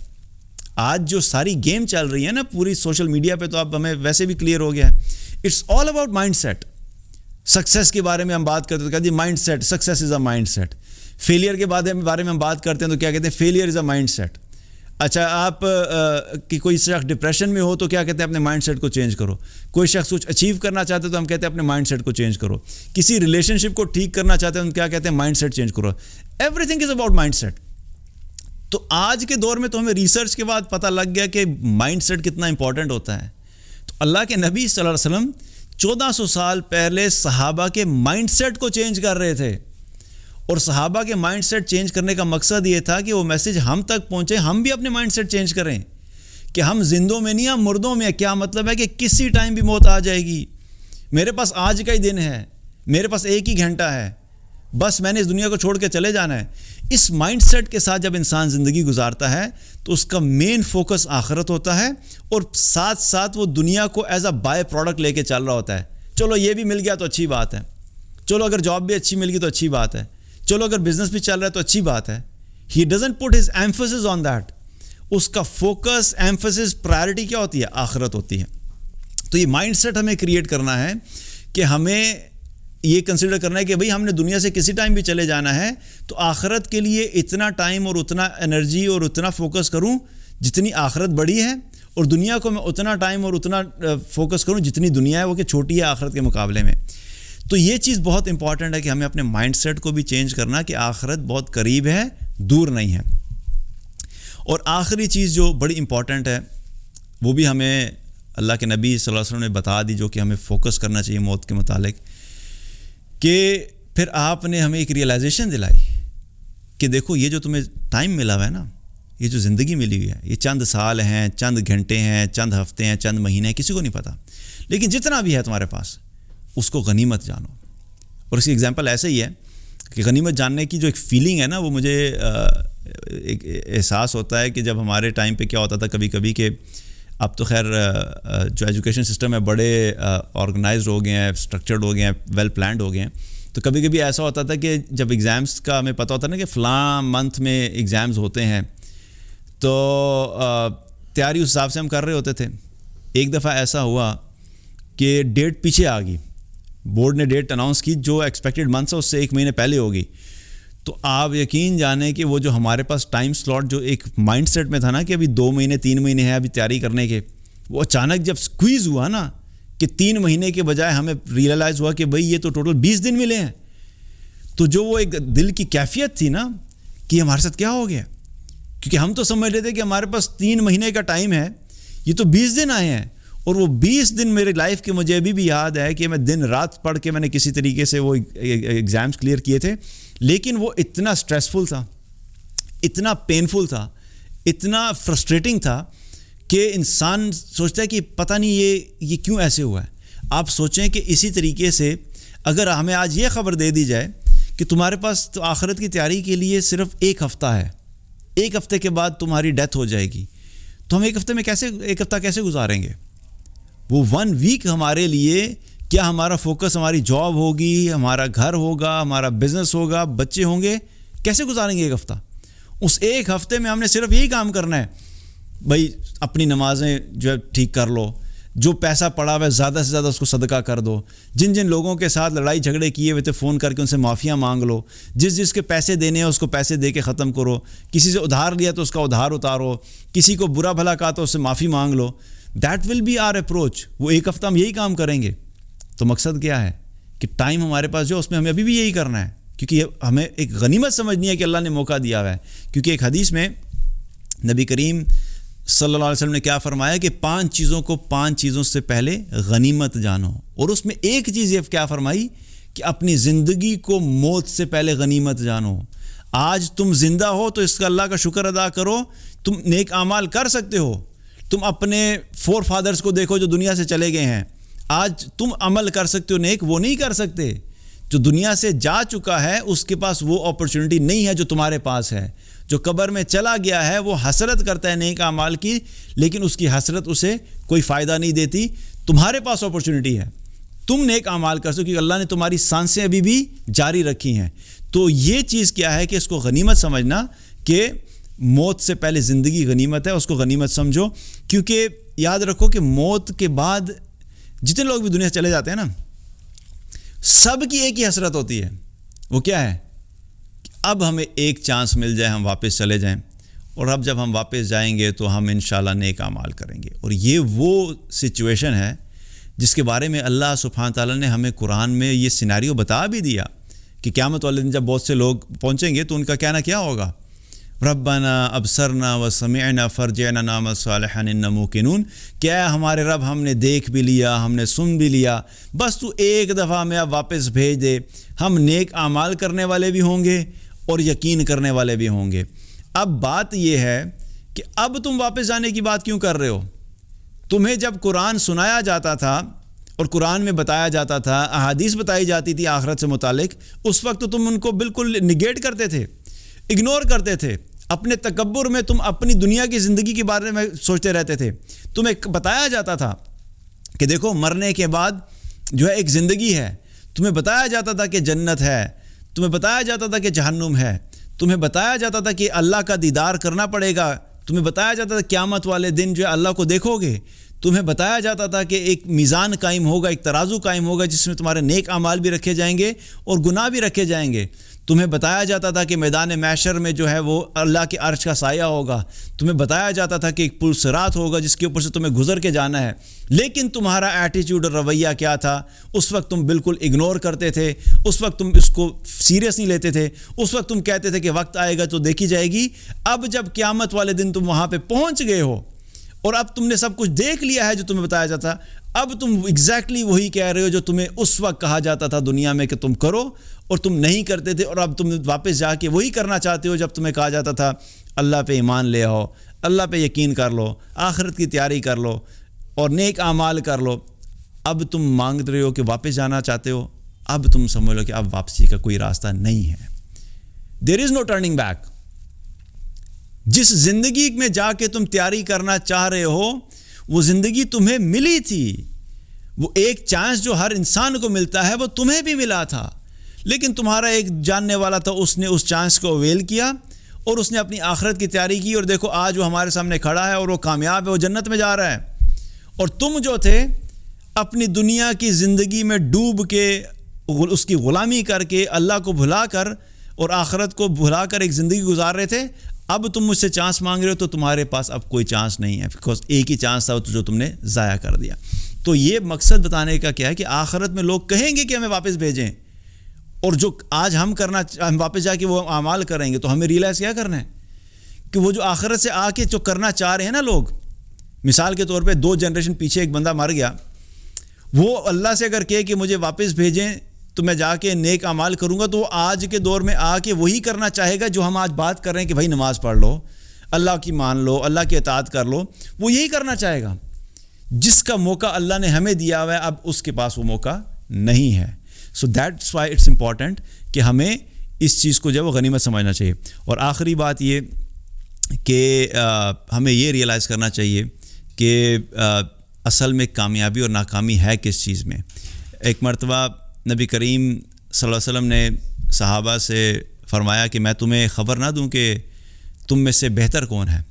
آج جو ساری گیم چل رہی ہے نا پوری سوشل میڈیا پہ، تو اب ہمیں ویسے بھی کلیئر ہو گیا ہے، it's all about mindset. Success کے بارے میں ہم بات کرتے ہیں تو کہتے ہیں mindset, success is a mindset. Failure کے بارے میں ہم بات کرتے ہیں تو کیا کہتے ہیں؟ Failure is a mindset. اچھا آپ کہ کوئی شخص ڈپریشن میں ہو تو کیا کہتے ہیں؟ اپنے مائنڈ سیٹ کو چینج کرو. کوئی شخص کچھ اچیو کرنا چاہتے تو ہم کہتے ہیں اپنے مائنڈ سیٹ کو چینج کرو. کسی ریلیشن شپ کو ٹھیک کرنا چاہتے ہیں تو کیا کہتے ہیں؟ مائنڈ سیٹ چینج کرو. Everything is about mindset. تو آج کے دور میں تو ہمیں ریسرچ کے بعد پتہ لگ گیا کہ مائنڈ سیٹ کتنا امپورٹنٹ ہوتا ہے. تو اللہ کے نبی صلی اللہ علیہ وسلم 1400 سال پہلے صحابہ کے مائنڈ سیٹ کو چینج کر رہے تھے، اور صحابہ کے مائنڈ سیٹ چینج کرنے کا مقصد یہ تھا کہ وہ میسیج ہم تک پہنچے، ہم بھی اپنے مائنڈ سیٹ چینج کریں کہ ہم زندوں میں نہیں، ہم مردوں میں. کیا مطلب ہے کہ کسی ٹائم بھی موت آ جائے گی. میرے پاس آج کا ہی دن ہے، میرے پاس ایک ہی گھنٹہ ہے، بس میں نے اس دنیا کو چھوڑ کے چلے جانا ہے. اس مائنڈ سیٹ کے ساتھ جب انسان زندگی گزارتا ہے تو اس کا مین فوکس آخرت ہوتا ہے، اور ساتھ ساتھ وہ دنیا کو ایز اے بائی پروڈکٹ لے کے چل رہا ہوتا ہے. چلو یہ بھی مل گیا تو اچھی بات ہے، چلو اگر جاب بھی اچھی مل گئی تو اچھی بات ہے، چلو اگر بزنس بھی چل رہا ہے تو اچھی بات ہے. He doesn't put his emphasis on that. اس کا فوکس، ایمفسس، پرائرٹی کیا ہوتی ہے؟ آخرت ہوتی ہے. تو یہ مائنڈ سیٹ ہمیں کریٹ کرنا ہے کہ ہمیں یہ کنسیڈر کرنا ہے کہ بھئی ہم نے دنیا سے کسی ٹائم بھی چلے جانا ہے، تو آخرت کے لیے اتنا ٹائم اور اتنا انرجی اور اتنا فوکس کروں جتنی آخرت بڑی ہے، اور دنیا کو میں اتنا ٹائم اور اتنا فوکس کروں جتنی دنیا ہے وہ کہ چھوٹی ہے آخرت کے مقابلے میں. تو یہ چیز بہت امپورٹنٹ ہے کہ ہمیں اپنے مائنڈ سیٹ کو بھی چینج کرنا کہ آخرت بہت قریب ہے، دور نہیں ہے. اور آخری چیز جو بڑی امپورٹنٹ ہے وہ بھی ہمیں اللہ کے نبی صلی اللہ علیہ وسلم نے بتا دی، جو کہ ہمیں فوکس کرنا چاہیے موت کے متعلق، کہ پھر آپ نے ہمیں ایک ریئلائزیشن دلائی کہ دیکھو یہ جو تمہیں ٹائم ملا ہوا ہے نا، یہ جو زندگی ملی ہوئی ہے، یہ چند سال ہیں، چند گھنٹے ہیں، چند ہفتے ہیں، چند مہینے ہیں، کسی کو نہیں پتہ، لیکن جتنا بھی ہے تمہارے پاس اس کو غنیمت جانو. اور اس کی ایگزامپل ایسے ہی ہے کہ غنیمت جاننے کی جو ایک فیلنگ ہے نا، وہ مجھے ایک احساس ہوتا ہے کہ جب ہمارے ٹائم پہ کیا ہوتا تھا کبھی کبھی کہ اب تو خیر جو ایجوکیشن سسٹم ہے بڑے آرگنائزڈ ہو گئے ہیں، اسٹرکچرڈ ہو گئے ہیں، ویل پلانڈ ہو گئے ہیں. تو کبھی کبھی ایسا ہوتا تھا کہ جب ایگزامس کا ہمیں پتہ ہوتا نا کہ فلاں منتھ میں ایگزامز ہوتے ہیں، تو تیاری اس حساب سے ہم کر رہے ہوتے تھے. ایک دفعہ ایسا ہوا کہ ڈیٹ پیچھے آ گئی، بورڈ نے ڈیٹ اناؤنس کی جو ایکسپیکٹڈ منتھ ہے اس سے 1 مہینے پہلے ہوگی. تو آپ یقین جانیں کہ وہ جو ہمارے پاس ٹائم سلاٹ جو ایک مائنڈ سیٹ میں تھا نا کہ ابھی 2 مہینے 3 مہینے ہیں ابھی تیاری کرنے کے، وہ اچانک جب سکویز ہوا نا کہ 3 مہینے کے بجائے ہمیں ریئلائز ہوا کہ بھئی یہ تو ٹوٹل 20 دن ملے ہیں. تو جو وہ ایک دل کی کیفیت تھی نا کہ ہمارے ساتھ کیا ہو گیا، کیونکہ ہم تو سمجھ رہے تھے کہ ہمارے پاس 3 مہینے کا ٹائم ہے، یہ تو 20 دن آئے ہیں. اور وہ 20 دن میرے لائف کے مجھے ابھی بھی یاد ہے کہ میں دن رات پڑھ کے میں نے کسی طریقے سے وہ ایگزامس کلیئر کیے تھے. لیکن وہ اتنا سٹریسفل تھا، اتنا پینفل تھا، اتنا فرسٹریٹنگ تھا کہ انسان سوچتا ہے کہ پتہ نہیں یہ کیوں ایسے ہوا ہے. آپ سوچیں کہ اسی طریقے سے اگر ہمیں آج یہ خبر دے دی جائے کہ تمہارے پاس تو آخرت کی تیاری کے لیے صرف 1 ہفتہ ہے، 1 ہفتے کے بعد تمہاری ڈیتھ ہو جائے گی، تو ہم 1 ہفتے میں ایک ہفتہ کیسے گزاریں گے؟ وہ 1 ویک ہمارے لیے کیا ہمارا فوکس ہماری جاب ہوگی، ہمارا گھر ہوگا، ہمارا بزنس ہوگا، بچے ہوں گے، کیسے گزاریں گے 1 ہفتہ؟ اس 1 ہفتے میں ہم نے صرف یہی کام کرنا ہے، بھائی اپنی نمازیں جو ہے ٹھیک کر لو، جو پیسہ پڑا ہوا ہے زیادہ سے زیادہ اس کو صدقہ کر دو، جن لوگوں کے ساتھ لڑائی جھگڑے کیے ہوئے تھے فون کر کے ان سے معافیاں مانگ لو، جس کے پیسے دینے ہیں اس کو پیسے دے کے ختم کرو، کسی سے ادھار لیا تو اس کا ادھار اتارو، کسی کو برا بھلا کہا تو اس سے معافی مانگ لو. That will be our approach. وہ 1 ہفتہ ہم یہی کام کریں گے. تو مقصد کیا ہے کہ ٹائم ہمارے پاس جو اس میں ہمیں ابھی بھی یہی کرنا ہے، کیونکہ ہمیں ایک غنیمت سمجھنی ہے کہ اللہ نے موقع دیا ہوا ہے. کیونکہ ایک حدیث میں نبی کریم صلی اللہ علیہ وسلم نے کیا فرمایا کہ 5 چیزوں کو 5 چیزوں سے پہلے غنیمت جانو. اور اس میں ایک چیز یہ کیا فرمائی کہ اپنی زندگی کو موت سے پہلے غنیمت جانو. آج تم زندہ ہو تو اس کا اللہ کا شکر ادا کرو، تم نیک اعمال کر سکتے ہو. تم اپنے فور فادرز کو دیکھو جو دنیا سے چلے گئے ہیں، آج تم عمل کر سکتے ہو نیک، وہ نہیں کر سکتے. جو دنیا سے جا چکا ہے اس کے پاس وہ اپرچونٹی نہیں ہے جو تمہارے پاس ہے. جو قبر میں چلا گیا ہے وہ حسرت کرتا ہے نیک اعمال کی، لیکن اس کی حسرت اسے کوئی فائدہ نہیں دیتی. تمہارے پاس اپرچونٹی ہے، تم نیک اعمال کر سکو، کیونکہ اللہ نے تمہاری سانسیں ابھی بھی جاری رکھی ہیں. تو یہ چیز کیا ہے کہ اس کو غنیمت سمجھنا کہ موت سے پہلے زندگی غنیمت ہے، اس کو غنیمت سمجھو. کیونکہ یاد رکھو کہ موت کے بعد جتنے لوگ بھی دنیا سے چلے جاتے ہیں نا، سب کی ایک ہی حسرت ہوتی ہے. وہ کیا ہے؟ اب ہمیں ایک چانس مل جائے ہم واپس چلے جائیں، اور اب جب ہم واپس جائیں گے تو ہم انشاءاللہ نیک اعمال کریں گے. اور یہ وہ سچویشن ہے جس کے بارے میں اللہ سبحانہ تعالیٰ نے ہمیں قرآن میں یہ سیناریو بتا بھی دیا کہ قیامت والے دن جب بہت سے لوگ پہنچیں گے تو ان کا کہنا کیا ہوگا؟ ربنا ابصرنا وسمعنا فرجعنا نعمل صالحا انا موقنون. کیا ہمارے رب ہم نے دیکھ بھی لیا، ہم نے سن بھی لیا، بس تو ایک دفعہ ہمیں اب واپس بھیج دے، ہم نیک اعمال کرنے والے بھی ہوں گے اور یقین کرنے والے بھی ہوں گے. اب بات یہ ہے کہ اب تم واپس جانے کی بات کیوں کر رہے ہو؟ تمہیں جب قرآن سنایا جاتا تھا اور قرآن میں بتایا جاتا تھا، احادیث بتائی جاتی تھی آخرت سے متعلق، اس وقت تم ان کو بالکل نگیٹ کرتے تھے، اگنور کرتے تھے. اپنے تکبر میں تم اپنی دنیا کی زندگی کے بارے میں سوچتے رہتے تھے. تمہیں بتایا جاتا تھا کہ دیکھو مرنے کے بعد جو ہے ایک زندگی ہے، تمہیں بتایا جاتا تھا کہ جنت ہے، تمہیں بتایا جاتا تھا کہ جہنم ہے، تمہیں بتایا جاتا تھا کہ اللہ کا دیدار کرنا پڑے گا، تمہیں بتایا جاتا تھا قیامت والے دن جو ہے اللہ کو دیکھو گے. تمہیں بتایا جاتا تھا کہ ایک میزان قائم ہوگا، ایک ترازو قائم ہوگا جس میں تمہارے نیک اعمال بھی رکھے جائیں گے اور گناہ بھی رکھے جائیں گے. تمہیں بتایا جاتا تھا کہ میدان محشر میں جو ہے وہ اللہ کے عرش کا سایہ ہوگا. تمہیں بتایا جاتا تھا کہ ایک پل صراط ہوگا جس کے اوپر سے تمہیں گزر کے جانا ہے. لیکن تمہارا ایٹیٹیوڈ اور رویہ کیا تھا؟ اس وقت تم بالکل اگنور کرتے تھے، اس وقت تم اس کو سیریس نہیں لیتے تھے، اس وقت تم کہتے تھے کہ وقت آئے گا تو دیکھی جائے گی. اب جب قیامت والے دن تم وہاں پہ پہنچ گئے ہو اور اب تم نے سب کچھ دیکھ لیا ہے جو تمہیں بتایا جاتا، اب تم ایگزیکٹلی وہی کہہ رہے ہو جو تمہیں اس وقت کہا جاتا تھا دنیا میں کہ تم کرو اور تم نہیں کرتے تھے، اور اب تم واپس جا کے وہی کرنا چاہتے ہو جب تمہیں کہا جاتا تھا اللہ پہ ایمان لے آؤ، اللہ پہ یقین کر لو، آخرت کی تیاری کر لو اور نیک اعمال کر لو. اب تم مانگ رہے ہو کہ واپس جانا چاہتے ہو. اب تم سمجھ لو کہ اب واپسی کا کوئی راستہ نہیں ہے. There is know turning back. جس زندگی میں جا کے تم تیاری کرنا چاہ رہے ہو وہ زندگی تمہیں ملی تھی. وہ ایک چانس جو ہر انسان کو ملتا ہے وہ تمہیں بھی ملا تھا، لیکن تمہارا ایک جاننے والا تھا، اس نے اس چانس کو اویل کیا اور اس نے اپنی آخرت کی تیاری کی، اور دیکھو آج وہ ہمارے سامنے کھڑا ہے اور وہ کامیاب ہے، وہ جنت میں جا رہا ہے. اور تم جو تھے اپنی دنیا کی زندگی میں ڈوب کے اس کی غلامی کر کے اللہ کو بھلا کر اور آخرت کو بھلا کر ایک زندگی گزار رہے تھے. اب تم مجھ سے چانس مانگ رہے ہو تو تمہارے پاس اب کوئی چانس نہیں ہے، بیکاز ایک ہی چانس تھا جو تم نے ضائع کر دیا. تو یہ مقصد بتانے کا کیا ہے کہ آخرت میں لوگ کہیں گے کہ ہمیں واپس بھیجیں، اور جو آج ہم واپس جا کے وہ اعمال کریں گے تو ہمیں ریئلائز کیا کرنا ہے کہ وہ جو آخرت سے آ کے جو کرنا چاہ رہے ہیں نا لوگ، مثال کے طور پہ 2 جنریشن پیچھے ایک بندہ مر گیا، وہ اللہ سے اگر کہے کہ مجھے واپس بھیجیں تو میں جا کے نیک اعمال کروں گا، تو وہ آج کے دور میں آ کے وہی کرنا چاہے گا جو ہم آج بات کر رہے ہیں کہ بھائی نماز پڑھ لو، اللہ کی مان لو، اللہ کی اطاعت کر لو. وہ یہی کرنا چاہے گا. جس کا موقع اللہ نے ہمیں دیا ہوا ہے اب اس کے پاس وہ موقع نہیں ہے. So that's why it's important کہ ہمیں اس چیز کو جو ہے وہ غنیمت سمجھنا چاہیے. اور آخری بات یہ کہ ہمیں یہ ریئلائز کرنا چاہیے کہ اصل میں کامیابی اور ناکامی ہے کس چیز میں. ایک مرتبہ نبی کریم صلی اللہ علیہ وسلم نے صحابہ سے فرمایا کہ میں تمہیں خبر نہ دوں کہ تم میں سے بہتر کون ہے.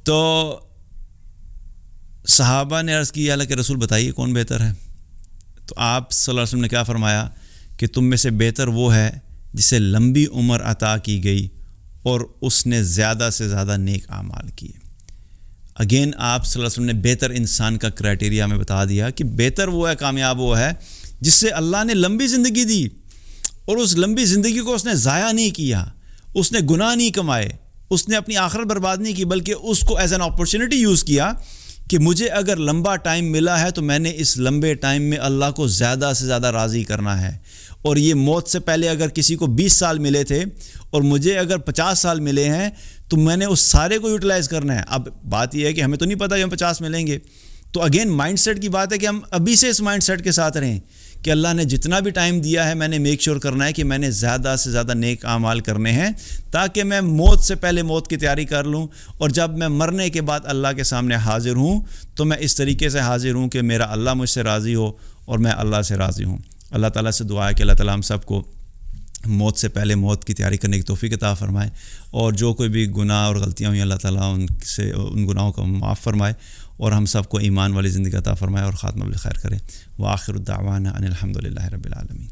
تو صحابہ نے عرض کی اللہ کے رسول بتائیے کون بہتر ہے. تو آپ صلی اللہ علیہ وسلم نے کیا فرمایا کہ تم میں سے بہتر وہ ہے جسے لمبی عمر عطا کی گئی اور اس نے زیادہ سے زیادہ نیک اعمال کیے. اگین آپ صلی اللہ علیہ وسلم نے بہتر انسان کا کرائٹیریا میں بتا دیا کہ بہتر وہ ہے، کامیاب وہ ہے جس سے اللہ نے لمبی زندگی دی اور اس لمبی زندگی کو اس نے ضائع نہیں کیا، اس نے گناہ نہیں کمائے، اس نے اپنی آخرت برباد نہیں کی، بلکہ اس کو ایز این اپرچونٹی یوز کیا کہ مجھے اگر لمبا ٹائم ملا ہے تو میں نے اس لمبے ٹائم میں اللہ کو زیادہ سے زیادہ راضی کرنا ہے. اور یہ موت سے پہلے اگر کسی کو 20 سال ملے تھے اور مجھے اگر 50 سال ملے ہیں تو میں نے اس سارے کو یوٹیلائز کرنا ہے. اب بات یہ ہے کہ ہمیں تو نہیں پتہ کہ ہم 50 ملیں گے. تو اگین مائنڈ سیٹ کی بات ہے کہ ہم ابھی سے اس مائنڈ سیٹ کے ساتھ رہیں کہ اللہ نے جتنا بھی ٹائم دیا ہے میں نے میک شور کرنا ہے کہ میں نے زیادہ سے زیادہ نیک اعمال کرنے ہیں تاکہ میں موت سے پہلے موت کی تیاری کر لوں، اور جب میں مرنے کے بعد اللہ کے سامنے حاضر ہوں تو میں اس طریقے سے حاضر ہوں کہ میرا اللہ مجھ سے راضی ہو اور میں اللہ سے راضی ہوں. اللہ تعالیٰ سے دعا ہے کہ اللہ تعالیٰ ہم سب کو موت سے پہلے موت کی تیاری کرنے کی توفیق عطا فرمائے، اور جو کوئی بھی گناہ اور غلطیاں ہوئیں اللہ تعالیٰ ان گناہوں کو معاف فرمائے، اور ہم سب کو ایمان والی زندگی عطا فرمائے اور خاتمہ بالخیر کرے. وآخر الدعوانا ان الحمد للہ رب العالمین.